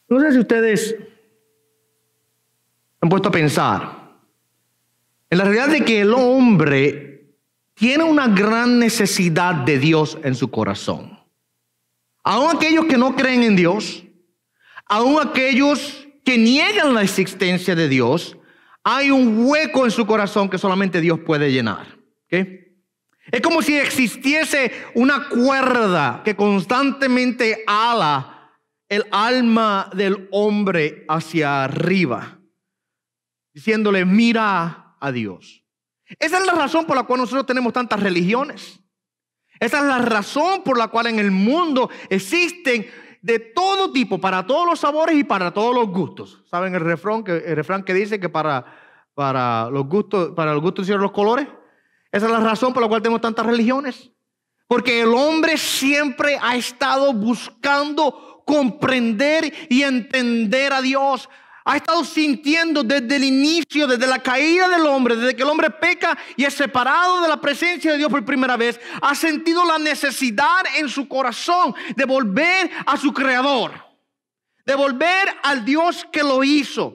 No sé si ustedes han puesto a pensar en la realidad de que el hombre tiene una gran necesidad de Dios en su corazón. Aún aquellos que no creen en Dios, aún aquellos que niegan la existencia de Dios, hay un hueco en su corazón que solamente Dios puede llenar. ¿Okay? Es como si existiese una cuerda que constantemente ala el alma del hombre hacia arriba, diciéndole, mira a Dios. Esa es la razón por la cual nosotros tenemos tantas religiones. Esa es la razón por la cual en el mundo existen de todo tipo, para todos los sabores y para todos los gustos. ¿Saben el refrán que dice que para los gustos hicieron los colores? Esa es la razón por la cual tenemos tantas religiones. Porque el hombre siempre ha estado buscando comprender y entender a Dios. Ha estado sintiendo desde el inicio, desde la caída del hombre, desde que el hombre peca y es separado de la presencia de Dios por primera vez, ha sentido la necesidad en su corazón de volver a su creador, de volver al Dios que lo hizo.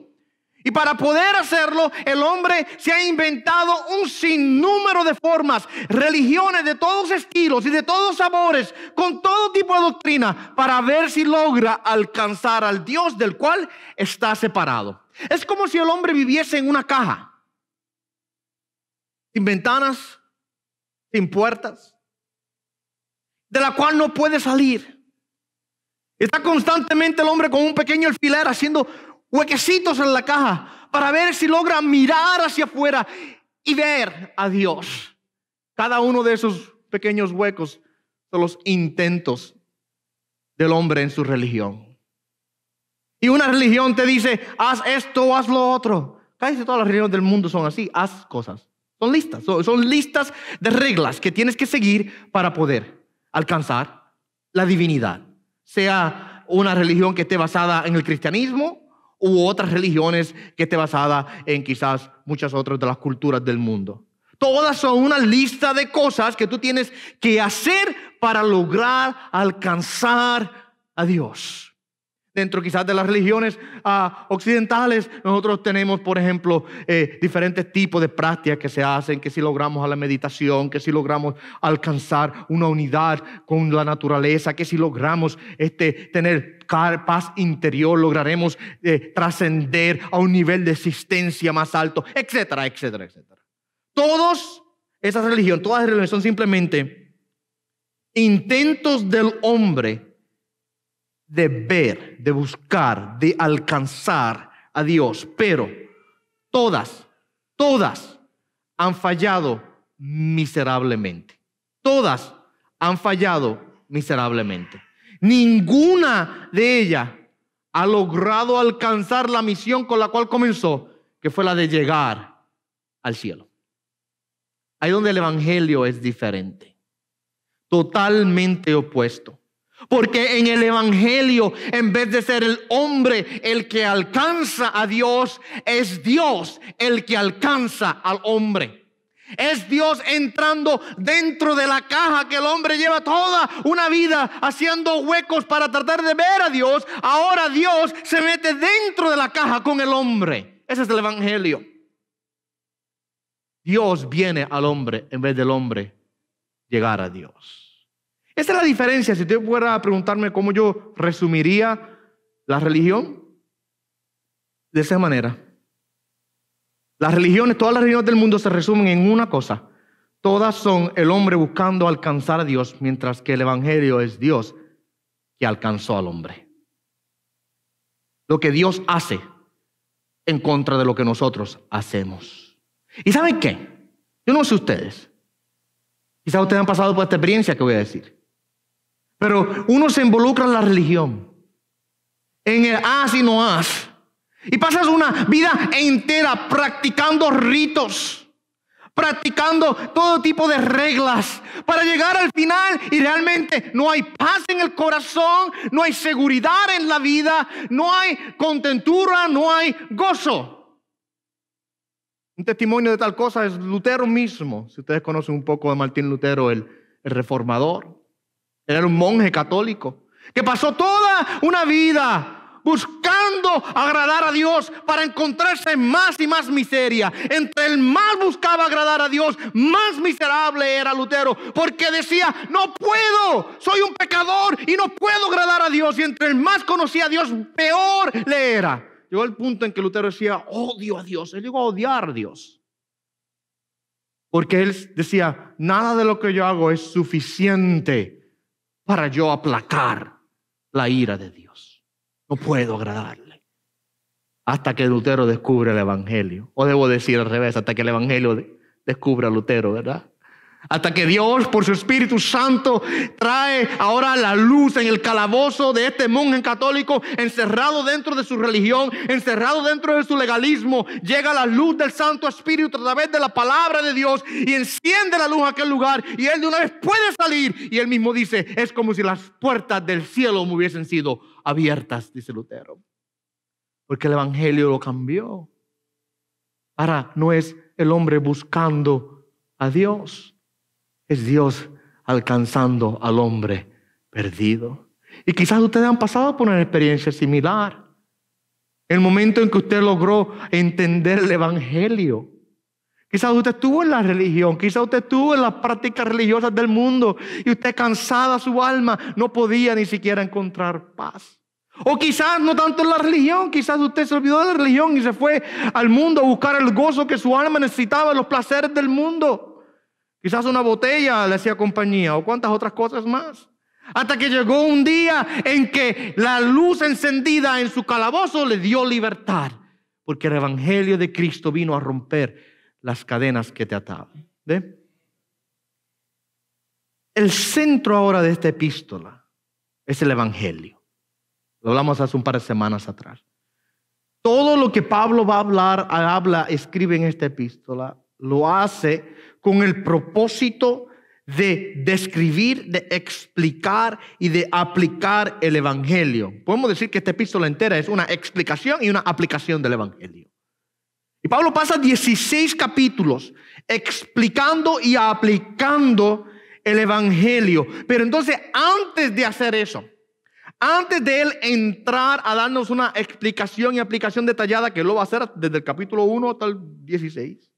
Y para poder hacerlo, el hombre se ha inventado un sinnúmero de formas, religiones de todos estilos y de todos sabores, con todo tipo de doctrina, para ver si logra alcanzar al Dios del cual está separado. Es como si el hombre viviese en una caja, sin ventanas, sin puertas, de la cual no puede salir. Está constantemente el hombre con un pequeño alfiler haciendo huequecitos en la caja para ver si logra mirar hacia afuera y ver a Dios. Cada uno de esos pequeños huecos son los intentos del hombre en su religión. Y una religión te dice, haz esto, haz lo otro. Casi todas las religiones del mundo son así, haz cosas. Son listas de reglas que tienes que seguir para poder alcanzar la divinidad. Sea una religión que esté basada en el cristianismo, u otras religiones que esté basada en quizás muchas otras de las culturas del mundo. Todas son una lista de cosas que tú tienes que hacer para lograr alcanzar a Dios. Dentro quizás de las religiones occidentales, nosotros tenemos, por ejemplo, diferentes tipos de prácticas que se hacen, que si logramos a la meditación, que si logramos alcanzar una unidad con la naturaleza, que si logramos tener paz interior, lograremos trascender a un nivel de existencia más alto, etcétera, etcétera, etcétera. Todas las religiones son simplemente intentos del hombre de ver, de buscar, de alcanzar a Dios. Pero todas han fallado miserablemente. Todas han fallado miserablemente. Ninguna de ellas ha logrado alcanzar la misión con la cual comenzó, que fue la de llegar al cielo. Ahí donde el evangelio es diferente, totalmente opuesto. Porque en el evangelio, en vez de ser el hombre el que alcanza a Dios, es Dios el que alcanza al hombre. Es Dios entrando dentro de la caja que el hombre lleva toda una vida haciendo huecos para tratar de ver a Dios. Ahora Dios se mete dentro de la caja con el hombre. Ese es el evangelio. Dios viene al hombre en vez del hombre llegar a Dios. Esa es la diferencia. Si usted fuera a preguntarme cómo yo resumiría la religión, de esa manera. Todas las religiones del mundo se resumen en una cosa. Todas son el hombre buscando alcanzar a Dios, mientras que el evangelio es Dios que alcanzó al hombre. Lo que Dios hace en contra de lo que nosotros hacemos. ¿Y saben qué? Yo no sé ustedes. Quizás ustedes han pasado por esta experiencia que voy a decir. Pero uno se involucra en la religión, en el haz y no haz. Y pasas una vida entera practicando ritos, practicando todo tipo de reglas para llegar al final y realmente no hay paz en el corazón, no hay seguridad en la vida, no hay contentura, no hay gozo. Un testimonio de tal cosa es Lutero mismo. Si ustedes conocen un poco de Martín Lutero, el reformador. Él era un monje católico que pasó toda una vida buscando agradar a Dios para encontrarse en más y más miseria. Entre el más buscaba agradar a Dios, más miserable era Lutero, porque decía: no puedo, soy un pecador y no puedo agradar a Dios. Y entre el más conocía a Dios, peor le era. Llegó el punto en que Lutero decía: odio a Dios. Él llegó a odiar a Dios, porque él decía: nada de lo que yo hago es suficiente para yo aplacar la ira de Dios. No puedo agradarle. Hasta que Lutero descubre el Evangelio. O debo decir al revés, hasta que el Evangelio descubre a Lutero, ¿verdad? Hasta que Dios, por su Espíritu Santo, trae ahora la luz en el calabozo de este monje católico, encerrado dentro de su religión, encerrado dentro de su legalismo. Llega la luz del Santo Espíritu a través de la palabra de Dios y enciende la luz en aquel lugar, y él de una vez puede salir. Y él mismo dice: es como si las puertas del cielo me hubiesen sido abiertas, dice Lutero. Porque el Evangelio lo cambió. Ahora no es el hombre buscando a Dios, es Dios alcanzando al hombre perdido. Y quizás ustedes han pasado por una experiencia similar. El momento en que usted logró entender el Evangelio. Quizás usted estuvo en la religión, quizás usted estuvo en las prácticas religiosas del mundo y usted, cansada su alma, no podía ni siquiera encontrar paz. O quizás no tanto en la religión, quizás usted se olvidó de la religión y se fue al mundo a buscar el gozo que su alma necesitaba, los placeres del mundo. Quizás una botella le hacía compañía, o cuantas otras cosas más. Hasta que llegó un día en que la luz encendida en su calabozo le dio libertad, porque el Evangelio de Cristo vino a romper las cadenas que te ataban. ¿Ve? El centro ahora de esta epístola es el Evangelio. Lo hablamos hace un par de semanas atrás. Todo lo que Pablo va a hablar, escribe en esta epístola, lo hace con el propósito de describir, de explicar y de aplicar el Evangelio. Podemos decir que esta epístola entera es una explicación y una aplicación del Evangelio. Y Pablo pasa 16 capítulos explicando y aplicando el Evangelio. Pero entonces, antes de hacer eso, antes de él entrar a darnos una explicación y aplicación detallada, que lo va a hacer desde el capítulo 1 hasta el 16,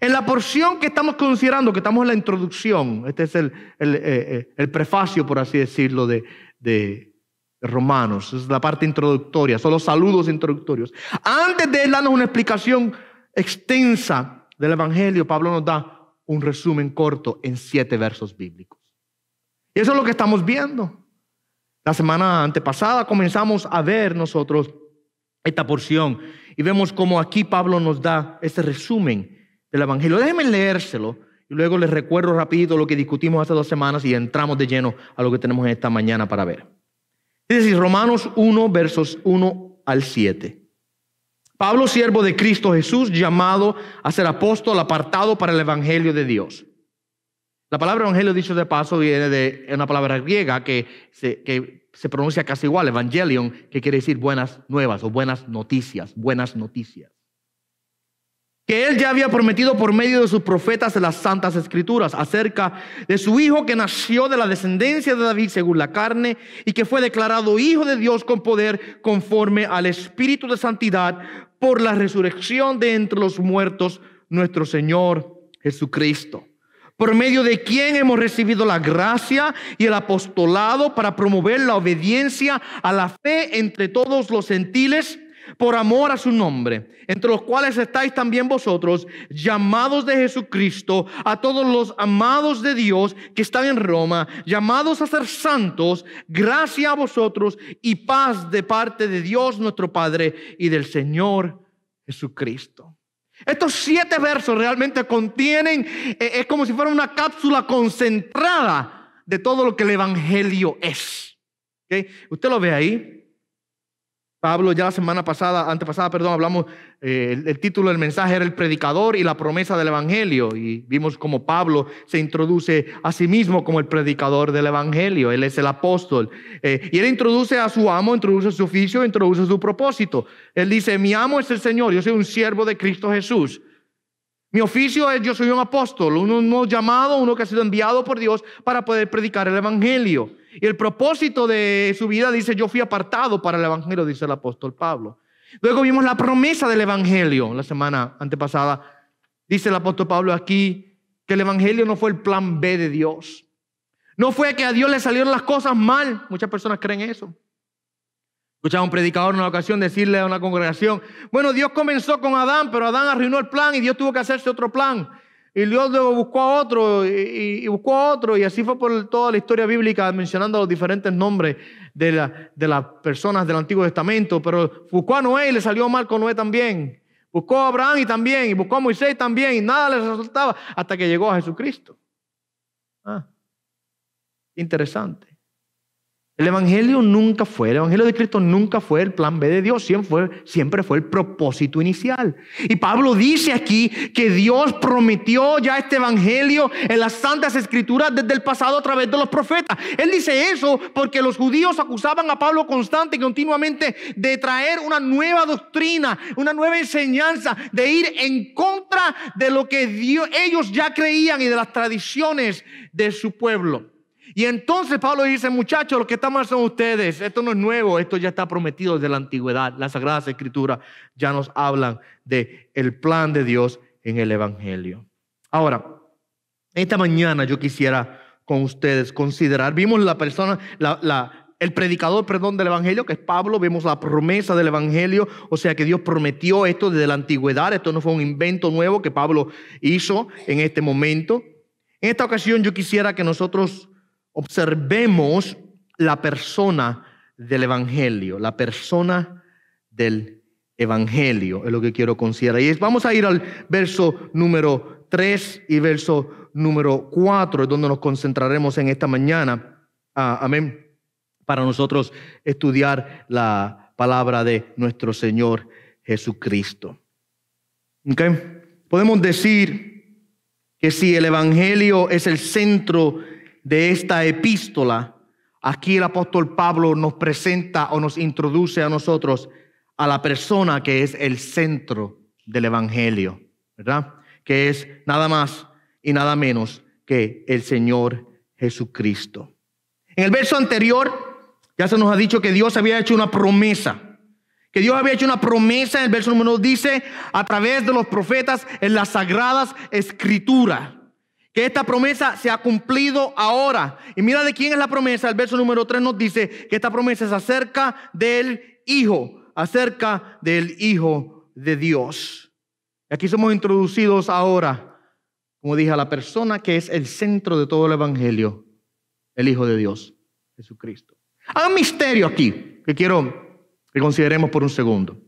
en la porción que estamos considerando, que estamos en la introducción, este es el prefacio, por así decirlo, de Romanos, es la parte introductoria, son los saludos introductorios. Antes de él darnos una explicación extensa del Evangelio, Pablo nos da un resumen corto en 7 versos bíblicos. Y eso es lo que estamos viendo. La semana antepasada comenzamos a ver nosotros esta porción y vemos cómo aquí Pablo nos da este resumen del Evangelio. Déjenme leérselo y luego les recuerdo rapidito lo que discutimos hace 2 semanas y entramos de lleno a lo que tenemos en esta mañana para ver. Es decir, Romanos 1, versos 1 al 7. Pablo, siervo de Cristo Jesús, llamado a ser apóstol, apartado para el Evangelio de Dios. La palabra evangelio, dicho de paso, viene de una palabra griega que se pronuncia casi igual, evangelion, que quiere decir buenas nuevas o buenas noticias, buenas noticias. Que él ya había prometido por medio de sus profetas en las santas escrituras acerca de su hijo que nació de la descendencia de David según la carne y que fue declarado hijo de Dios con poder conforme al Espíritu de santidad por la resurrección de entre los muertos, nuestro Señor Jesucristo, por medio de quien hemos recibido la gracia y el apostolado para promover la obediencia a la fe entre todos los gentiles, por amor a su nombre, entre los cuales estáis también vosotros, llamados de Jesucristo, a todos los amados de Dios que están en Roma, llamados a ser santos, gracia a vosotros y paz de parte de Dios nuestro Padre y del Señor Jesucristo. Estos 7 versos realmente contienen, es como si fuera una cápsula concentrada de todo lo que el Evangelio es. ¿Okay? Usted lo ve ahí. Pablo ya la semana pasada, antepasada, hablamos, el título del mensaje era el predicador y la promesa del Evangelio. Y vimos cómo Pablo se introduce a sí mismo como el predicador del Evangelio. Él es el apóstol. Y él introduce a su amo, introduce su oficio, introduce su propósito. Él dice, mi amo es el Señor, yo soy un siervo de Cristo Jesús. Mi oficio es, yo soy un apóstol, uno llamado, uno que ha sido enviado por Dios para poder predicar el Evangelio. Y el propósito de su vida dice: yo fui apartado para el evangelio, dice el apóstol Pablo. Luego vimos la promesa del evangelio la semana antepasada. Dice el apóstol Pablo aquí que el evangelio no fue el plan B de Dios. No fue que a Dios le salieron las cosas mal. Muchas personas creen eso. Escuchaba a un predicador en una ocasión decirle a una congregación: bueno, Dios comenzó con Adán, pero Adán arruinó el plan y Dios tuvo que hacerse otro plan. Y Dios luego buscó a otro y buscó a otro. Y así fue por toda la historia bíblica, mencionando los diferentes nombres de las personas del Antiguo Testamento. Pero buscó a Noé y le salió mal con Noé también. Buscó a Abraham y también. Y buscó a Moisés también. Y nada le resultaba hasta que llegó a Jesucristo. Interesante. El evangelio de Cristo nunca fue el plan B de Dios, siempre fue el propósito inicial. Y Pablo dice aquí que Dios prometió ya este evangelio en las Santas Escrituras desde el pasado a través de los profetas. Él dice eso porque los judíos acusaban a Pablo constante y continuamente de traer una nueva doctrina, una nueva enseñanza, de ir en contra de lo que ellos ya creían y de las tradiciones de su pueblo. Y entonces Pablo dice: muchachos, lo que está mal son ustedes. Esto no es nuevo, esto ya está prometido desde la antigüedad. Las Sagradas Escrituras ya nos hablan del plan de Dios en el evangelio. Ahora, esta mañana yo quisiera con ustedes considerar, vimos el predicador del evangelio, que es Pablo. Vemos la promesa del evangelio, o sea que Dios prometió esto desde la antigüedad. Esto no fue un invento nuevo que Pablo hizo en este momento. En esta ocasión yo quisiera que nosotros observemos la persona del evangelio. La persona del evangelio es lo que quiero considerar. Y vamos a ir al verso número 3 y verso número 4, es donde nos concentraremos en esta mañana. Amén. Para nosotros estudiar la palabra de nuestro Señor Jesucristo. ¿Okay? Podemos decir que si el evangelio es el centro de esta epístola, aquí el apóstol Pablo nos presenta o nos introduce a nosotros a la persona que es el centro del evangelio, ¿verdad? Que es nada más y nada menos que el Señor Jesucristo. En el verso anterior ya se nos ha dicho que Dios había hecho una promesa. Que Dios había hecho una promesa, en el verso número 1 dice, a través de los profetas en las Sagradas Escrituras. Que esta promesa se ha cumplido ahora. Y mira de quién es la promesa. El verso número 3 nos dice que esta promesa es acerca del Hijo de Dios. Y aquí somos introducidos ahora, como dije, a la persona que es el centro de todo el evangelio, el Hijo de Dios, Jesucristo. Hay un misterio aquí que quiero que consideremos por un segundo.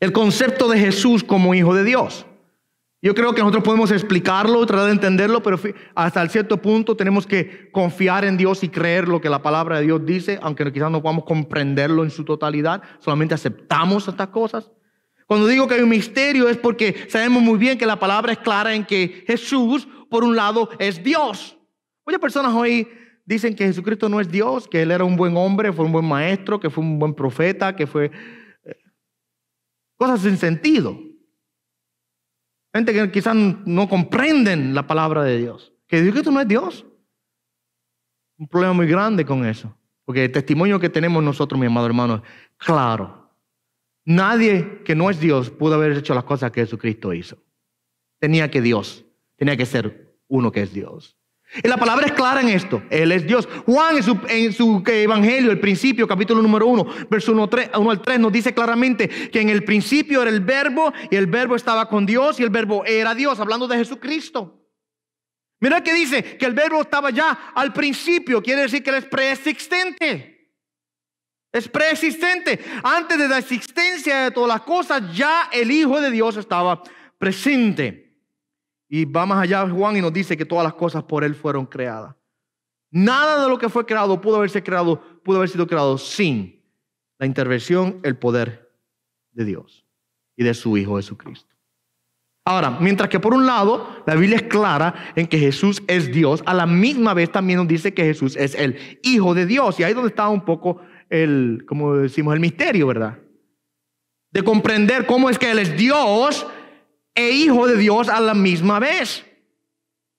El concepto de Jesús como Hijo de Dios. Yo creo que nosotros podemos explicarlo, tratar de entenderlo, pero hasta cierto punto tenemos que confiar en Dios y creer lo que la palabra de Dios dice, aunque quizás no podamos comprenderlo en su totalidad, solamente aceptamos estas cosas. Cuando digo que hay un misterio es porque sabemos muy bien que la palabra es clara en que Jesús, por un lado, es Dios. Muchas personas hoy dicen que Jesucristo no es Dios, que Él era un buen hombre, fue un buen maestro, que fue un buen profeta, que fue cosas sin sentido. Gente que quizás no comprenden la palabra de Dios. Que Jesucristo no es Dios. Un problema muy grande con eso. Porque el testimonio que tenemos nosotros, mi amado hermano, es claro. Nadie que no es Dios pudo haber hecho las cosas que Jesucristo hizo. Tenía que ser uno que es Dios. Y la palabra es clara en esto. Él es Dios. Juan en su evangelio, el principio, capítulo número 1, verso 1 al 3, nos dice claramente que en el principio era el verbo y el verbo estaba con Dios y el verbo era Dios, hablando de Jesucristo. Mira que dice que el verbo estaba ya al principio, quiere decir que Él es preexistente. Es preexistente. Antes de la existencia de todas las cosas, ya el Hijo de Dios estaba presente. Y va más allá Juan y nos dice que todas las cosas por Él fueron creadas. Nada de lo que fue creado pudo haber sido creado sin la intervención, el poder de Dios y de su Hijo Jesucristo. Ahora, mientras que por un lado la Biblia es clara en que Jesús es Dios, a la misma vez también nos dice que Jesús es el Hijo de Dios. Y ahí es donde está un poco como decimos, el misterio, ¿verdad? De comprender cómo es que Él es Dios e Hijo de Dios a la misma vez.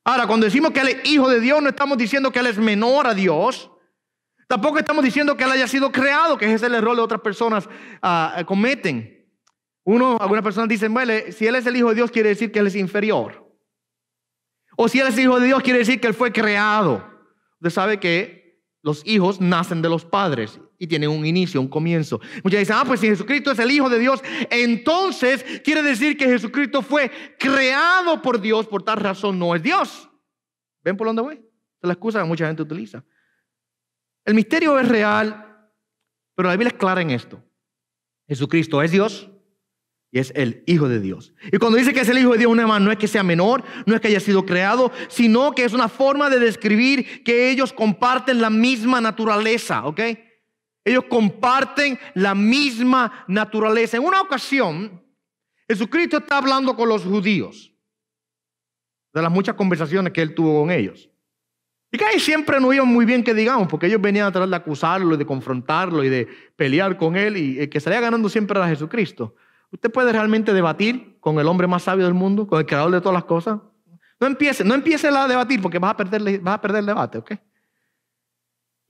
Ahora, cuando decimos que Él es hijo de Dios, no estamos diciendo que Él es menor a Dios. Tampoco estamos diciendo que Él haya sido creado, que ese es el error que otras personas cometen. Algunas personas dicen, bueno, si Él es el hijo de Dios, quiere decir que Él es inferior. O si Él es hijo de Dios, quiere decir que Él fue creado. Usted sabe que los hijos nacen de los padres y tienen un inicio, un comienzo. Muchos dicen, pues si Jesucristo es el hijo de Dios, entonces quiere decir que Jesucristo fue creado por Dios, por tal razón no es Dios. ¿Ven por dónde voy? Esa es la excusa que mucha gente utiliza. El misterio es real, pero la Biblia es clara en esto. Jesucristo es Dios y es el Hijo de Dios. Y cuando dice que es el Hijo de Dios, no es que sea menor, no es que haya sido creado, sino que es una forma de describir que ellos comparten la misma naturaleza, ¿ok? Ellos comparten la misma naturaleza. En una ocasión, Jesucristo está hablando con los judíos, de las muchas conversaciones que Él tuvo con ellos. Y que ahí siempre no iban muy bien, que digamos, porque ellos venían a tratar de acusarlo, de confrontarlo y de pelear con Él, y el que salía ganando siempre era Jesucristo. ¿Usted puede realmente debatir con el hombre más sabio del mundo, con el creador de todas las cosas? No empiece a debatir, porque vas a perder el debate, ¿ok?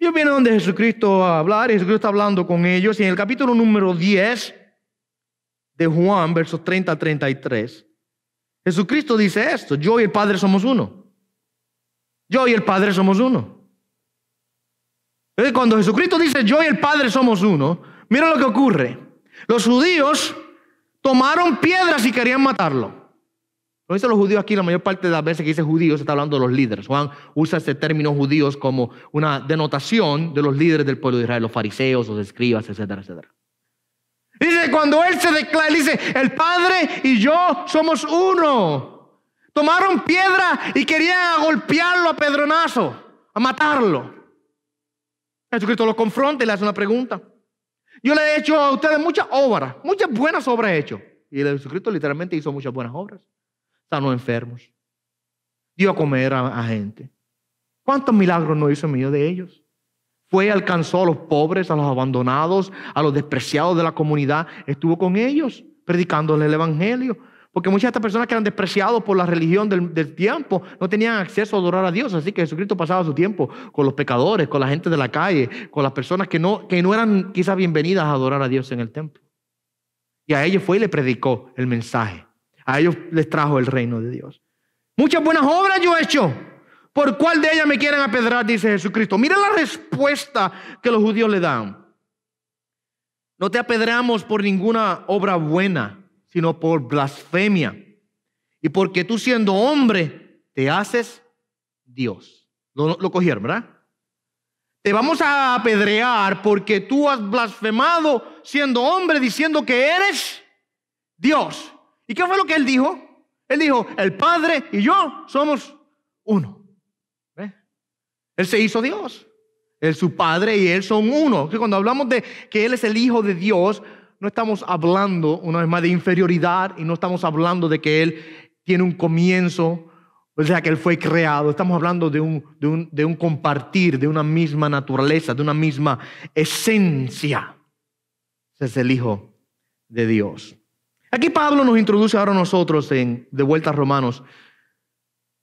Ellos vienen donde Jesucristo a hablar, y Jesucristo está hablando con ellos, y en el capítulo número 10 de Juan, versos 30 a 33, Jesucristo dice esto: yo y el Padre somos uno. Yo y el Padre somos uno. Entonces, cuando Jesucristo dice yo y el Padre somos uno, mira lo que ocurre. Los judíos tomaron piedras y querían matarlo. Lo dicen los judíos aquí, la mayor parte de las veces que dice judíos se está hablando de los líderes. Juan usa este término judíos como una denotación de los líderes del pueblo de Israel, los fariseos, los escribas, etcétera, etcétera. Dice, cuando Él se declara, Él dice, el Padre y yo somos uno. Tomaron piedra y querían golpearlo a pedronazo, a matarlo. Jesucristo los confronta y le hace una pregunta. Yo le he hecho a ustedes muchas obras, muchas buenas obras he hecho. Y Jesucristo literalmente hizo muchas buenas obras. Sanó enfermos, dio a comer a gente. ¿Cuántos milagros no hizo en medio de ellos? Fue y alcanzó a los pobres, a los abandonados, a los despreciados de la comunidad. Estuvo con ellos predicándoles el evangelio. Porque muchas de estas personas que eran despreciados por la religión del tiempo no tenían acceso a adorar a Dios. Así que Jesucristo pasaba su tiempo con los pecadores, con la gente de la calle, con las personas que no eran quizás bienvenidas a adorar a Dios en el templo. Y a ellos fue y le predicó el mensaje. A ellos les trajo el reino de Dios. Muchas buenas obras yo he hecho. ¿Por cuál de ellas me quieren apedrear? Dice Jesucristo. Mira la respuesta que los judíos le dan. No te apedreamos por ninguna obra buena, sino por blasfemia. Y porque tú, siendo hombre, te haces Dios. Lo cogieron, ¿verdad? Te vamos a apedrear porque tú has blasfemado siendo hombre, diciendo que eres Dios. ¿Y qué fue lo que Él dijo? Él dijo, el Padre y yo somos uno. ¿Ve? Él se hizo Dios. Él, su Padre y Él son uno. Cuando hablamos de que Él es el Hijo de Dios, no estamos hablando una vez más de inferioridad, y no estamos hablando de que Él tiene un comienzo, o sea que Él fue creado. Estamos hablando de un compartir, de una misma naturaleza, de una misma esencia. Ese es el Hijo de Dios. Aquí Pablo nos introduce ahora a nosotros, de vuelta a Romanos,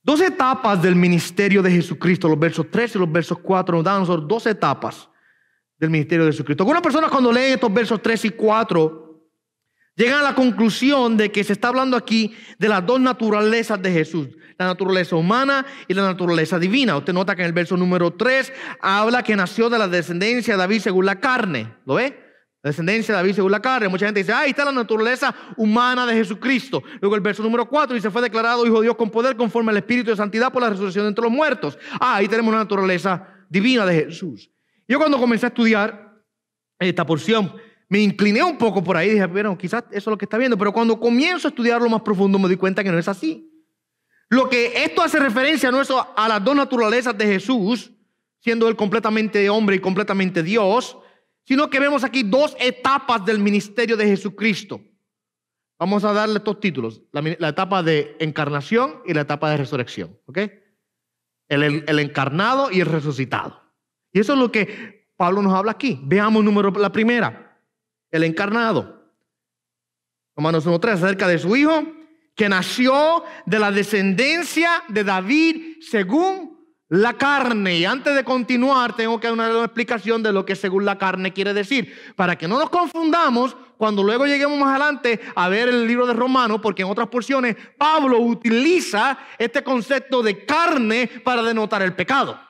dos etapas del ministerio de Jesucristo. Los versos 3 y los versos 4 nos dan a nosotros dos etapas del ministerio de Jesucristo. Algunas personas, cuando leen estos versos 3 y 4, llegan a la conclusión de que se está hablando aquí de las dos naturalezas de Jesús, la naturaleza humana y la naturaleza divina. Usted nota que en el verso número 3 habla que nació de la descendencia de David según la carne. ¿Lo ve? La descendencia de David según la carne. Mucha gente dice, ahí está la naturaleza humana de Jesucristo. Luego el verso número 4 dice, fue declarado Hijo de Dios con poder conforme al Espíritu de Santidad por la resurrección de entre los muertos. Ahí tenemos la naturaleza divina de Jesús. Yo cuando comencé a estudiar esta porción, me incliné un poco por ahí. Dije, bueno, quizás eso es lo que está viendo. Pero cuando comienzo a estudiarlo más profundo, me di cuenta que no es así. Lo que esto hace referencia no es a las dos naturalezas de Jesús, siendo Él completamente hombre y completamente Dios, sino que vemos aquí dos etapas del ministerio de Jesucristo. Vamos a darle estos títulos: la etapa de encarnación y la etapa de resurrección. ¿Ok? El encarnado y el resucitado. Y eso es lo que Pablo nos habla aquí. Veamos la primera, el encarnado. Romanos 1:3, acerca de su Hijo, que nació de la descendencia de David según la carne. Y antes de continuar, tengo que dar una explicación de lo que según la carne quiere decir, para que no nos confundamos cuando luego lleguemos más adelante a ver el libro de Romanos, porque en otras porciones Pablo utiliza este concepto de carne para denotar el pecado.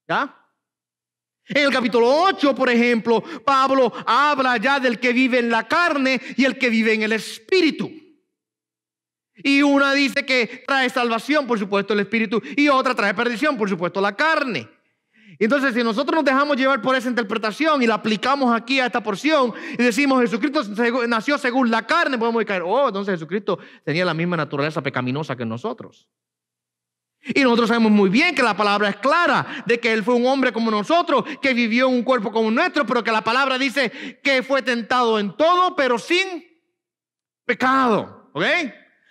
¿Ya? En el capítulo 8, por ejemplo, Pablo habla ya del que vive en la carne y el que vive en el espíritu. Y una dice que trae salvación, por supuesto, el espíritu, y otra trae perdición, por supuesto, la carne. Entonces, si nosotros nos dejamos llevar por esa interpretación y la aplicamos aquí a esta porción y decimos Jesucristo nació según la carne, podemos caer, entonces Jesucristo tenía la misma naturaleza pecaminosa que nosotros. Y nosotros sabemos muy bien que la palabra es clara de que Él fue un hombre como nosotros, que vivió en un cuerpo como nuestro, pero que la palabra dice que fue tentado en todo, pero sin pecado. ¿Ok?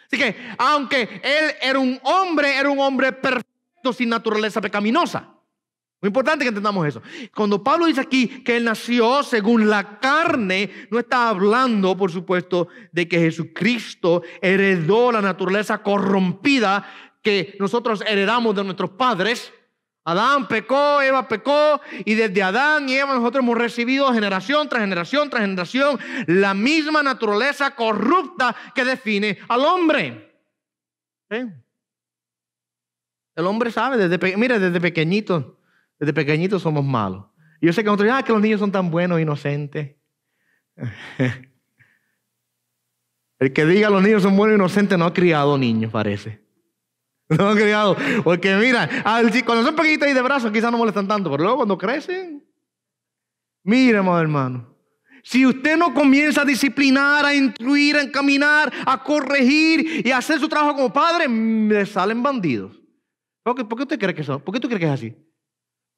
Así que aunque Él era un hombre perfecto sin naturaleza pecaminosa. Muy importante que entendamos eso. Cuando Pablo dice aquí que Él nació según la carne, no está hablando, por supuesto, de que Jesucristo heredó la naturaleza corrompida que nosotros heredamos de nuestros padres. Adán pecó, Eva pecó, y desde Adán y Eva nosotros hemos recibido generación tras generación tras generación la misma naturaleza corrupta que define al hombre. ¿Sí? El hombre sabe, desde pequeñitos somos malos. Y yo sé que nosotros, que los niños son tan buenos, inocentes. El que diga los niños son buenos e inocentes no ha criado niños, parece. No han criado, porque mira, cuando son pequeñitos y de brazos quizás no molestan tanto, pero luego cuando crecen, mira, amado hermano, si usted no comienza a disciplinar, a instruir, a encaminar, a corregir y a hacer su trabajo como padre, le salen bandidos. ¿Por qué usted cree que son? ¿Por qué tú crees que es así?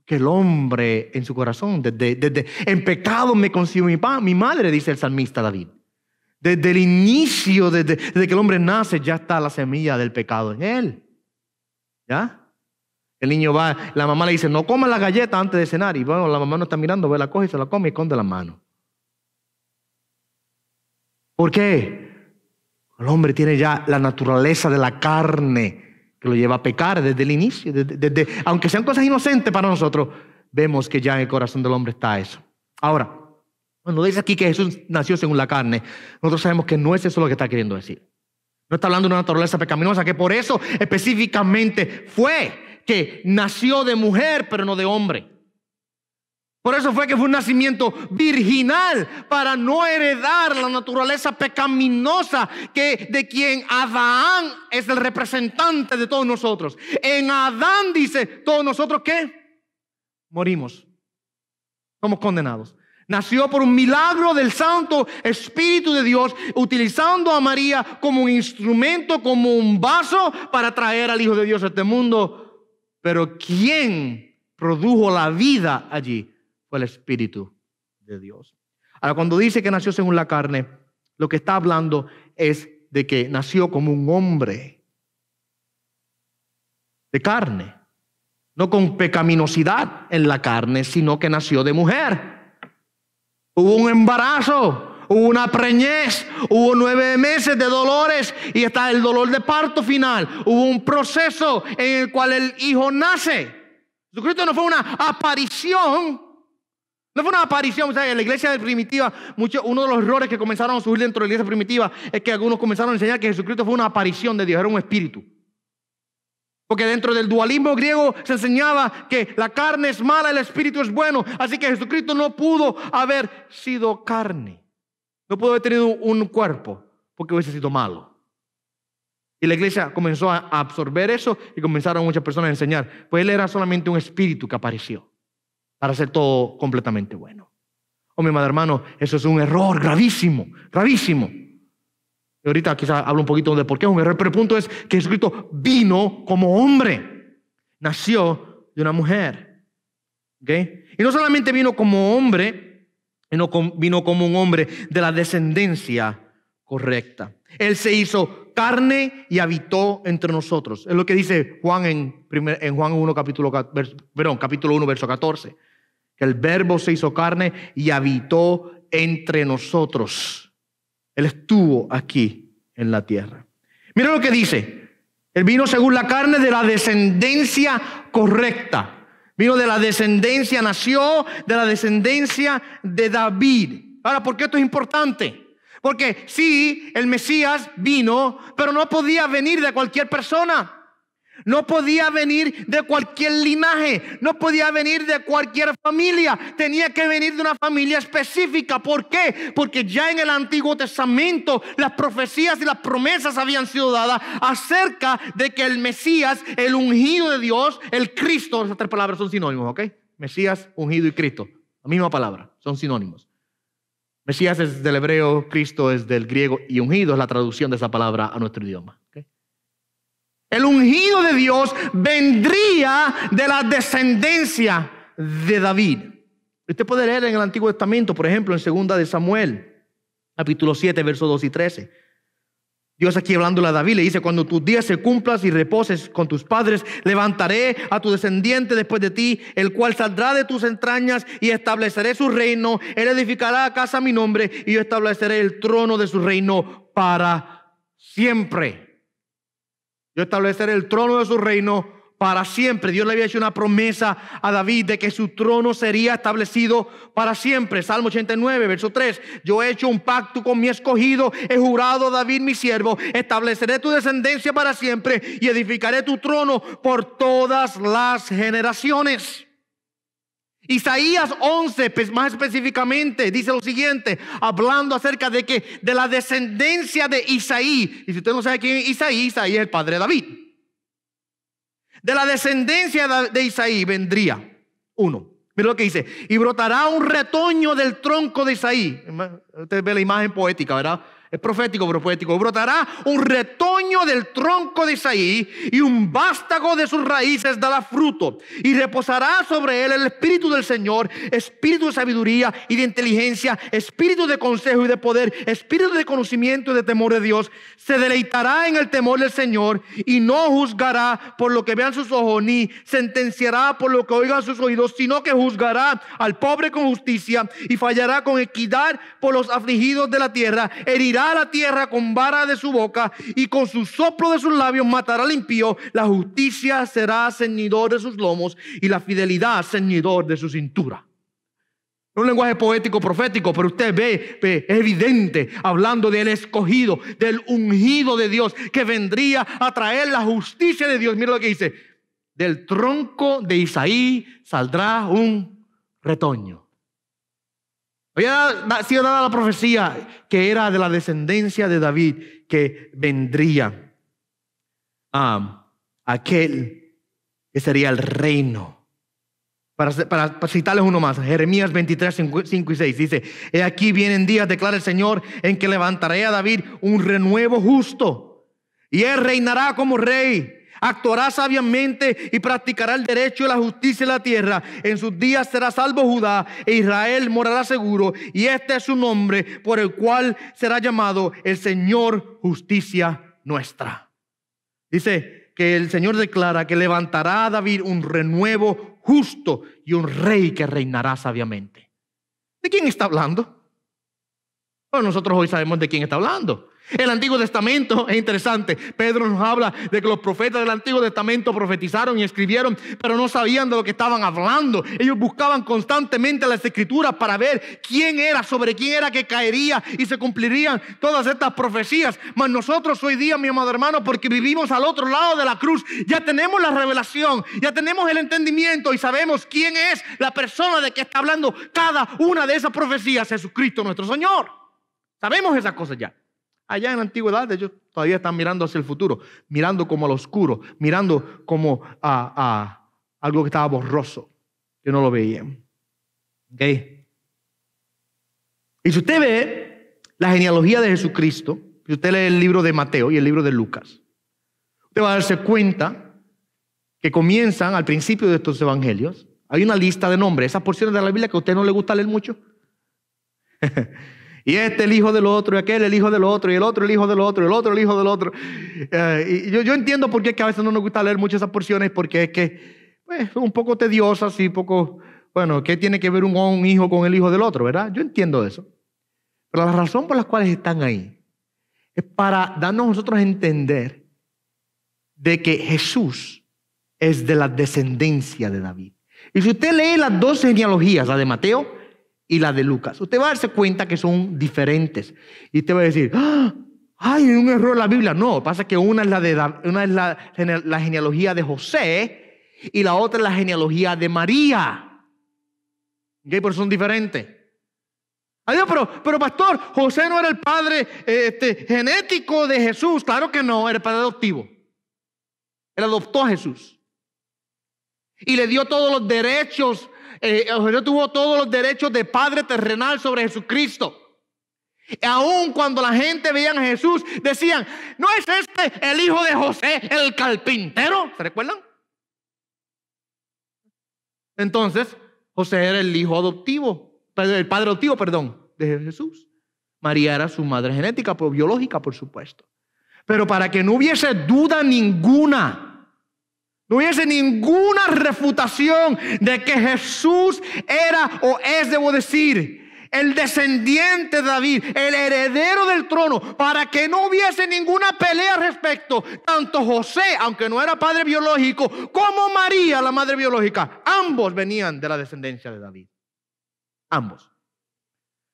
Que el hombre en su corazón, desde en pecado me concibió mi madre, dice el salmista David. Desde el inicio, desde que el hombre nace, ya está la semilla del pecado en él. ¿Ya? El niño va, la mamá le dice, no coma la galleta antes de cenar. Y bueno, la mamá no está mirando, ve, la coge y se la come y esconde la mano. ¿Por qué? El hombre tiene ya la naturaleza de la carne que lo lleva a pecar desde el inicio. Aunque sean cosas inocentes para nosotros, vemos que ya en el corazón del hombre está eso. Ahora, cuando dice aquí que Jesús nació según la carne, nosotros sabemos que no es eso lo que está queriendo decir. No está hablando de una naturaleza pecaminosa, que por eso específicamente fue que nació de mujer, pero no de hombre. Por eso fue que fue un nacimiento virginal, para no heredar la naturaleza pecaminosa de quien Adán es el representante de todos nosotros. En Adán dice, todos nosotros ¿qué? Morimos. Somos condenados. Nació por un milagro del Santo Espíritu de Dios, utilizando a María como un instrumento, como un vaso para traer al Hijo de Dios a este mundo. Pero ¿quién produjo la vida allí? Fue el Espíritu de Dios. Ahora, cuando dice que nació según la carne, lo que está hablando es de que nació como un hombre de carne, no con pecaminosidad en la carne, sino que nació de mujer. Hubo un embarazo, hubo una preñez, hubo 9 meses de dolores y está el dolor de parto final. Hubo un proceso en el cual el hijo nace. Jesucristo no fue una aparición. No fue una aparición. O sea, en la iglesia primitiva, uno de los errores que comenzaron a surgir dentro de la iglesia primitiva es que algunos comenzaron a enseñar que Jesucristo fue una aparición de Dios, era un espíritu. Porque dentro del dualismo griego se enseñaba que la carne es mala, el espíritu es bueno. Así que Jesucristo no pudo haber sido carne. No pudo haber tenido un cuerpo porque hubiese sido malo. Y la iglesia comenzó a absorber eso y comenzaron muchas personas a enseñar. Pues Él era solamente un espíritu que apareció para hacer todo completamente bueno. Oh, mi madre, hermano, eso es un error gravísimo, gravísimo. Y ahorita quizás hablo un poquito de por qué es un error, pero el punto es que Jesucristo vino como hombre. Nació de una mujer. ¿Okay? Y no solamente vino como hombre, vino como un hombre de la descendencia correcta. Él se hizo carne y habitó entre nosotros. Es lo que dice Juan en Juan 1, capítulo 1, verso 14. Que el verbo se hizo carne y habitó entre nosotros. Él estuvo aquí en la tierra. Mira lo que dice. Él vino según la carne de la descendencia correcta. Vino de la descendencia, nació de la descendencia de David. Ahora, ¿por qué esto es importante? Porque sí, el Mesías vino, pero no podía venir de cualquier persona. No podía venir de cualquier linaje, no podía venir de cualquier familia, tenía que venir de una familia específica. ¿Por qué? Porque ya en el Antiguo Testamento las profecías y las promesas habían sido dadas acerca de que el Mesías, el ungido de Dios, el Cristo, esas tres palabras son sinónimos, ¿ok? Mesías, ungido y Cristo, la misma palabra, son sinónimos. Mesías es del hebreo, Cristo es del griego y ungido es la traducción de esa palabra a nuestro idioma, ¿ok? El ungido de Dios vendría de la descendencia de David. Usted puede leer en el Antiguo Testamento, por ejemplo, en 2 de Samuel, capítulo 7, versos 2 y 13. Dios aquí hablándole a David le dice: cuando tus días se cumplan y reposes con tus padres, levantaré a tu descendiente después de ti, el cual saldrá de tus entrañas, y estableceré su reino. Él edificará casa a mi nombre, y yo estableceré el trono de su reino para siempre. Yo estableceré el trono de su reino para siempre. Dios le había hecho una promesa a David de que su trono sería establecido para siempre. Salmo 89, verso 3. Yo he hecho un pacto con mi escogido, he jurado a David mi siervo, estableceré tu descendencia para siempre y edificaré tu trono por todas las generaciones. Isaías 11, más específicamente, dice lo siguiente, hablando acerca de que de la descendencia de Isaí. Y si usted no sabe quién es Isaí, Isaí es el padre de David. De la descendencia de Isaí vendría uno. Mira lo que dice: y brotará un retoño del tronco de Isaí. Usted ve la imagen poética, ¿verdad? Es profético, pero poético. Brotará un retoño del tronco de Isaí, y un vástago de sus raíces dará fruto. Y reposará sobre él el espíritu del Señor, espíritu de sabiduría y de inteligencia, espíritu de consejo y de poder, espíritu de conocimiento y de temor de Dios. Se deleitará en el temor del Señor, y no juzgará por lo que vean sus ojos, ni sentenciará por lo que oigan sus oídos, sino que juzgará al pobre con justicia y fallará con equidad por los afligidos de la tierra. Herirá a la tierra con vara de su boca, y con su soplo de sus labios matará al impío. La justicia será ceñidor de sus lomos, y la fidelidad ceñidor de su cintura. Un lenguaje poético profético, pero usted ve, es evidente, hablando del escogido, del ungido de Dios, que vendría a traer la justicia de Dios. Mira lo que dice: del tronco de Isaí saldrá un retoño. Había sido dada la profecía que era de la descendencia de David, que vendría aquel que sería el reino. Para citarles uno más, Jeremías 23, 5 y 6 dice: he aquí vienen días, declara el Señor, en que levantaré a David un renuevo justo, y él reinará como rey. Actuará sabiamente y practicará el derecho y la justicia en la tierra. En sus días será salvo Judá, e Israel morará seguro. Y este es su nombre, por el cual será llamado el Señor justicia nuestra. Dice que el Señor declara que levantará a David un renuevo justo y un rey que reinará sabiamente. ¿De quién está hablando? Bueno, nosotros hoy sabemos de quién está hablando. El Antiguo Testamento es interesante. Pedro nos habla de que los profetas del Antiguo Testamento profetizaron y escribieron, pero no sabían de lo que estaban hablando. Ellos buscaban constantemente las Escrituras para ver quién era, sobre quién era que caería y se cumplirían todas estas profecías. Mas nosotros hoy día, mi amado hermano, porque vivimos al otro lado de la cruz, ya tenemos la revelación, ya tenemos el entendimiento y sabemos quién es la persona de que está hablando cada una de esas profecías: Jesucristo nuestro Señor. Sabemos esas cosas ya. Allá en la antigüedad ellos todavía están mirando hacia el futuro, mirando como al oscuro, mirando como a algo que estaba borroso, que no lo veían. ¿Okay? Y si usted ve la genealogía de Jesucristo, si usted lee el libro de Mateo y el libro de Lucas, usted va a darse cuenta que comienzan al principio de estos evangelios. Hay una lista de nombres, esas porciones de la Biblia que a usted no le gusta leer mucho. Y este el hijo del otro, y aquel el hijo del otro, y el otro el hijo del otro, y el otro el hijo del otro. Y yo entiendo por qué es que a veces no nos gusta leer mucho esas porciones, porque es que pues, son un poco tediosas y poco, bueno, ¿qué tiene que ver un hijo con el hijo del otro, verdad? Yo entiendo eso. Pero la razón por la cual están ahí es para darnos a nosotros a entender de que Jesús es de la descendencia de David. Y si usted lee las dos genealogías, la de Mateo y la de Lucas, usted va a darse cuenta que son diferentes. Y usted va a decir, ¡ah! Hay un error en la Biblia. No, lo que pasa es que una es la genealogía de José y la otra es la genealogía de María. ¿Okay? Por eso son diferentes. Adiós, pero pastor, José no era el padre genético de Jesús. Claro que no, era el padre adoptivo. Él adoptó a Jesús y le dio todos los derechos. José tuvo todos los derechos de padre terrenal sobre Jesucristo. Aún cuando la gente veía a Jesús, decían, ¿no es este el hijo de José, el carpintero? ¿Se recuerdan? Entonces, José era el hijo adoptivo, el padre adoptivo, de Jesús. María era su madre genética, biológica, por supuesto. Pero para que no hubiese duda ninguna, no hubiese ninguna refutación de que Jesús era o es, debo decir, el descendiente de David, el heredero del trono, para que no hubiese ninguna pelea al respecto. Tanto José, aunque no era padre biológico, como María, la madre biológica, ambos venían de la descendencia de David. Ambos.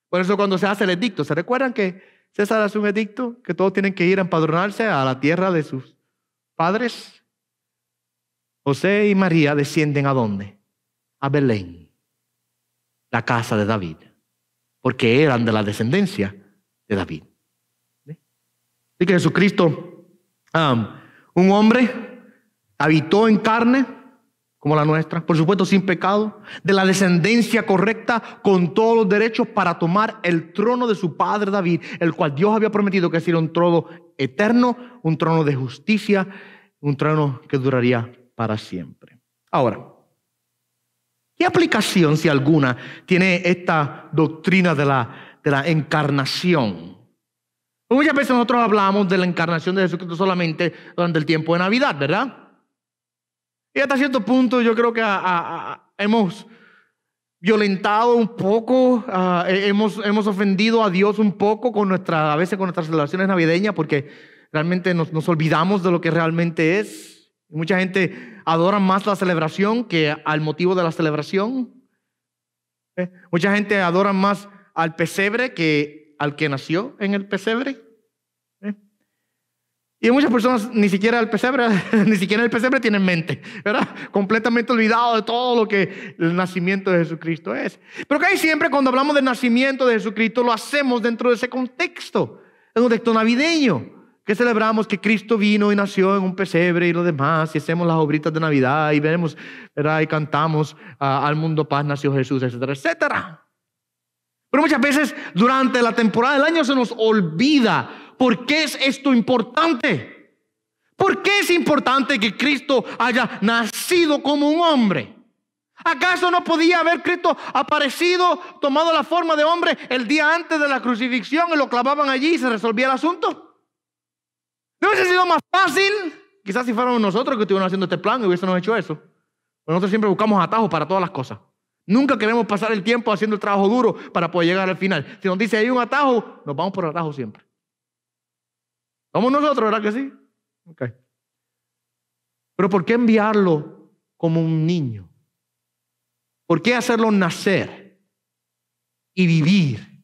Por eso cuando se hace el edicto, ¿se recuerdan que César hace un edicto? Que todos tienen que ir a empadronarse a la tierra de sus padres. José y María descienden ¿a dónde? A Belén, la casa de David. Porque eran de la descendencia de David. Así que Jesucristo, un hombre, habitó en carne como la nuestra, por supuesto sin pecado, de la descendencia correcta, con todos los derechos para tomar el trono de su padre David, el cual Dios había prometido que sería un trono eterno, un trono de justicia, un trono que duraría para siempre. Ahora, ¿qué aplicación, si alguna, tiene esta doctrina de la encarnación? Muchas veces nosotros hablamos de la encarnación de Jesucristo solamente durante el tiempo de Navidad, ¿verdad? Y hasta cierto punto yo creo que hemos violentado un poco, hemos ofendido a Dios un poco a veces con nuestras celebraciones navideñas, porque realmente nos olvidamos de lo que realmente es. Mucha gente adora más la celebración que al motivo de la celebración. Mucha gente adora más al pesebre que al que nació en el pesebre. Y muchas personas ni siquiera el pesebre tienen en mente, ¿verdad? Completamente olvidado de todo lo que el nacimiento de Jesucristo es. Pero casi siempre cuando hablamos del nacimiento de Jesucristo lo hacemos dentro de ese contexto, en un contexto navideño. Que celebramos que Cristo vino y nació en un pesebre y lo demás, y hacemos las obritas de Navidad y vemos, ¿verdad? Y cantamos al mundo paz nació Jesús, etcétera, etcétera. Pero muchas veces durante la temporada del año se nos olvida por qué es esto importante. ¿Por qué es importante que Cristo haya nacido como un hombre? ¿Acaso no podía haber Cristo aparecido, tomado la forma de hombre el día antes de la crucifixión y lo clavaban allí y se resolvía el asunto? ¿No hubiese sido más fácil? Quizás si fuéramos nosotros que estuviéramos haciendo este plan, hubiésemos hecho eso. Pero nosotros siempre buscamos atajos para todas las cosas. Nunca queremos pasar el tiempo haciendo el trabajo duro para poder llegar al final. Si nos dice hay un atajo, nos vamos por el atajo siempre. Somos nosotros, ¿verdad que sí? Okay. Pero ¿por qué enviarlo como un niño? ¿Por qué hacerlo nacer y vivir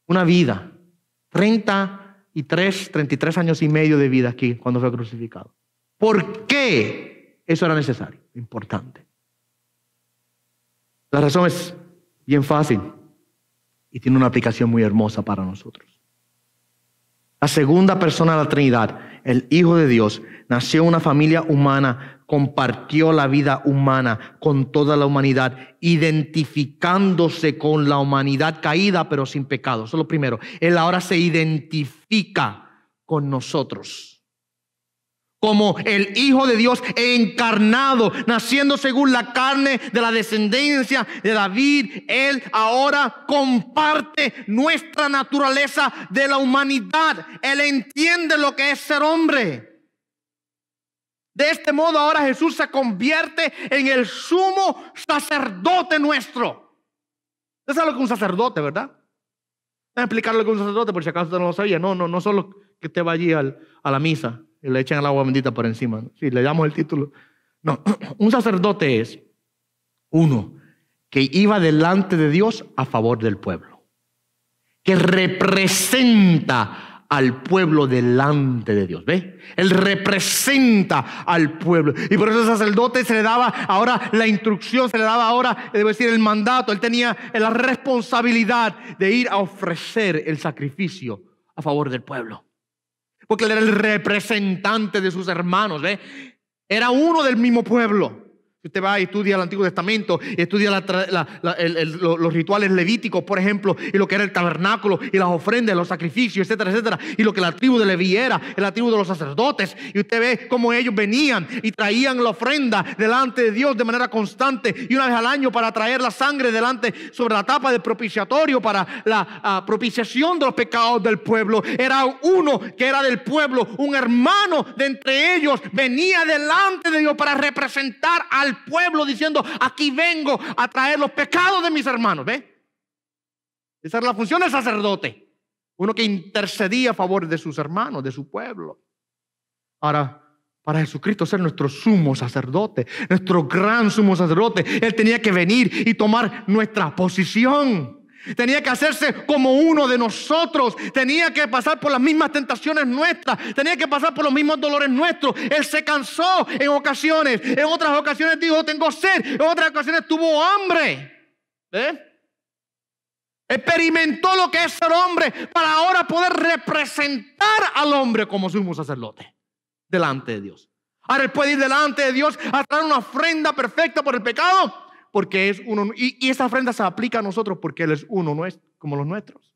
una vida? 33 años y medio de vida aquí cuando fue crucificado. ¿Por qué eso era necesario? Importante. La razón es bien fácil y tiene una aplicación muy hermosa para nosotros. La segunda persona de la Trinidad, el Hijo de Dios, nació en una familia humana, compartió la vida humana con toda la humanidad, identificándose con la humanidad caída pero sin pecado. Eso es lo primero. Él ahora se identifica con nosotros como el Hijo de Dios encarnado, naciendo según la carne de la descendencia de David. Él ahora comparte nuestra naturaleza de la humanidad. Él entiende lo que es ser hombre. De este modo ahora Jesús se convierte en el sumo sacerdote nuestro. ¿Usted sabe lo que es un sacerdote, verdad? Déjame explicarle con un sacerdote por si acaso usted no lo sabía. No solo que usted va allí a la misa y le echan el agua bendita por encima, ¿no? Sí, le damos el título. No, un sacerdote es uno que iba delante de Dios a favor del pueblo, que representa al pueblo delante de Dios. ¿Ve? Él representa al pueblo. Y por eso el sacerdote se le daba ahora la instrucción, se le daba ahora, debo decir, el mandato. Él tenía la responsabilidad de ir a ofrecer el sacrificio a favor del pueblo. Porque él era el representante de sus hermanos. ¿Ve? Era uno del mismo pueblo. Si usted va y estudia el Antiguo Testamento y estudia los rituales levíticos, por ejemplo, y lo que era el tabernáculo y las ofrendas, los sacrificios, etcétera, etcétera, y lo que la tribu de Leví era la tribu de los sacerdotes, y usted ve cómo ellos venían y traían la ofrenda delante de Dios de manera constante y una vez al año para traer la sangre delante sobre la tapa del propiciatorio para la propiciación de los pecados del pueblo. Era uno que era del pueblo, un hermano de entre ellos, venía delante de Dios para representar al pueblo diciendo: aquí vengo a traer los pecados de mis hermanos. ¿Ve? Esa era la función del sacerdote, uno que intercedía a favor de sus hermanos, de su pueblo. Ahora, para Jesucristo ser nuestro sumo sacerdote, nuestro gran sumo sacerdote, Él tenía que venir y tomar nuestra posición. Tenía que hacerse como uno de nosotros. Tenía que pasar por las mismas tentaciones nuestras. Tenía que pasar por los mismos dolores nuestros. Él se cansó en ocasiones. En otras ocasiones dijo: tengo sed. En otras ocasiones tuvo hambre. Experimentó lo que es ser hombre para ahora poder representar al hombre como sumo sacerdote delante de Dios. Ahora Él puede ir delante de Dios a traer una ofrenda perfecta por el pecado, porque es uno, y esa ofrenda se aplica a nosotros porque Él es uno como los nuestros.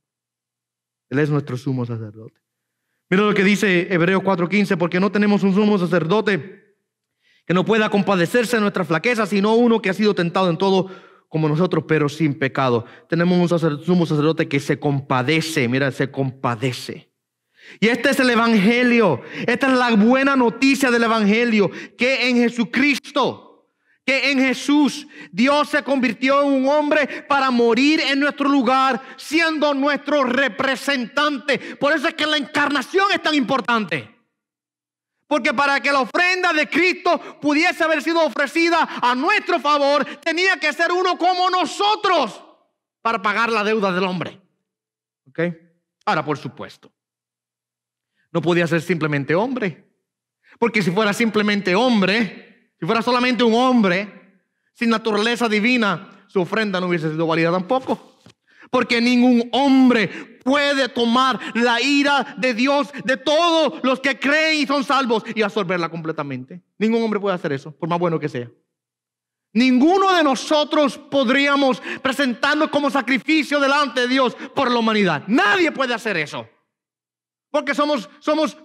Él es nuestro sumo sacerdote. Mira lo que dice Hebreos 4:15: porque no tenemos un sumo sacerdote que no pueda compadecerse de nuestras flaquezas, sino uno que ha sido tentado en todo como nosotros, pero sin pecado. Tenemos un sumo sacerdote que se compadece. Mira, se compadece. Y este es el evangelio. Esta es la buena noticia del evangelio, que en Jesucristo, que en Jesús, Dios se convirtió en un hombre para morir en nuestro lugar, siendo nuestro representante. Por eso es que la encarnación es tan importante. Porque para que la ofrenda de Cristo pudiese haber sido ofrecida a nuestro favor, tenía que ser uno como nosotros para pagar la deuda del hombre. ¿Ok? Ahora, por supuesto, no podía ser simplemente hombre. Porque si fuera simplemente hombre, si fuera solamente un hombre sin naturaleza divina, su ofrenda no hubiese sido válida tampoco. Porque ningún hombre puede tomar la ira de Dios de todos los que creen y son salvos y absorberla completamente. Ningún hombre puede hacer eso, por más bueno que sea. Ninguno de nosotros podríamos presentarnos como sacrificio delante de Dios por la humanidad. Nadie puede hacer eso. Porque somos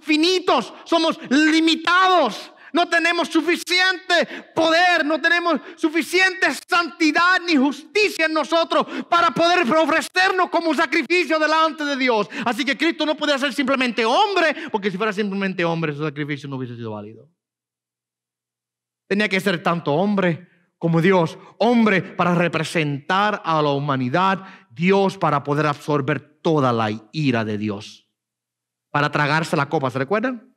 finitos, somos limitados. No tenemos suficiente poder, no tenemos suficiente santidad ni justicia en nosotros para poder ofrecernos como un sacrificio delante de Dios. Así que Cristo no podía ser simplemente hombre, porque si fuera simplemente hombre, su sacrificio no hubiese sido válido. Tenía que ser tanto hombre como Dios. Hombre para representar a la humanidad, Dios para poder absorber toda la ira de Dios. Para tragarse la copa, ¿se recuerdan?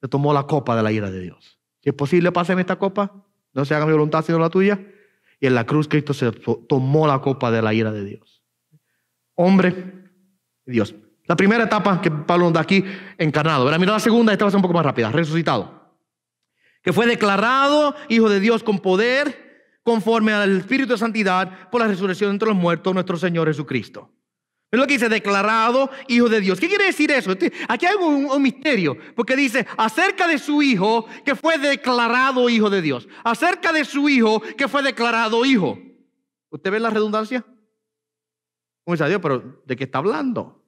Se tomó la copa de la ira de Dios. Si es posible, páseme esta copa. No se haga mi voluntad sino la tuya. Y en la cruz Cristo se tomó la copa de la ira de Dios. Hombre y Dios. La primera etapa que Pablo nos da aquí, encarnado. Mira la segunda, esta va a ser un poco más rápida. Resucitado. Que fue declarado Hijo de Dios con poder, conforme al Espíritu de Santidad, por la resurrección entre los muertos, nuestro Señor Jesucristo. Es lo que dice: declarado Hijo de Dios. ¿Qué quiere decir eso? Aquí hay un misterio, porque dice acerca de su Hijo que fue declarado Hijo de Dios. Acerca de su Hijo que fue declarado Hijo. ¿Usted ve la redundancia? ¿Cómo dice Dios? Pero ¿de qué está hablando?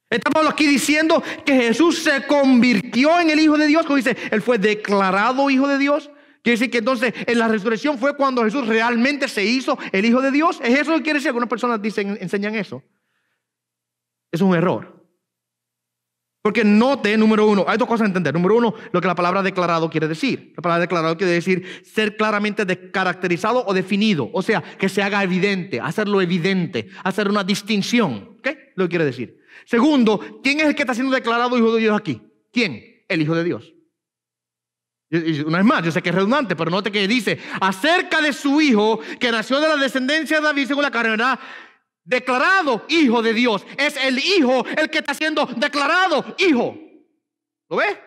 Estamos aquí diciendo que Jesús se convirtió en el Hijo de Dios. Como dice, Él fue declarado Hijo de Dios. Quiere decir que entonces en la resurrección fue cuando Jesús realmente se hizo el Hijo de Dios. ¿Es eso lo que quiere decir? Algunas personas enseñan eso. Es un error. Porque note, número uno, hay dos cosas a entender. Número uno, lo que la palabra declarado quiere decir. La palabra declarado quiere decir ser claramente caracterizado o definido. O sea, que se haga evidente, hacerlo evidente, hacer una distinción. ¿Ok? Lo que quiere decir. Segundo, ¿quién es el que está siendo declarado hijo de Dios aquí? ¿Quién? El Hijo de Dios. Y una vez más, yo sé que es redundante, pero note que dice acerca de su Hijo que nació de la descendencia de David según la carne, ¿verdad? Declarado hijo de Dios. Es el Hijo el que está siendo declarado hijo. ¿Lo ves?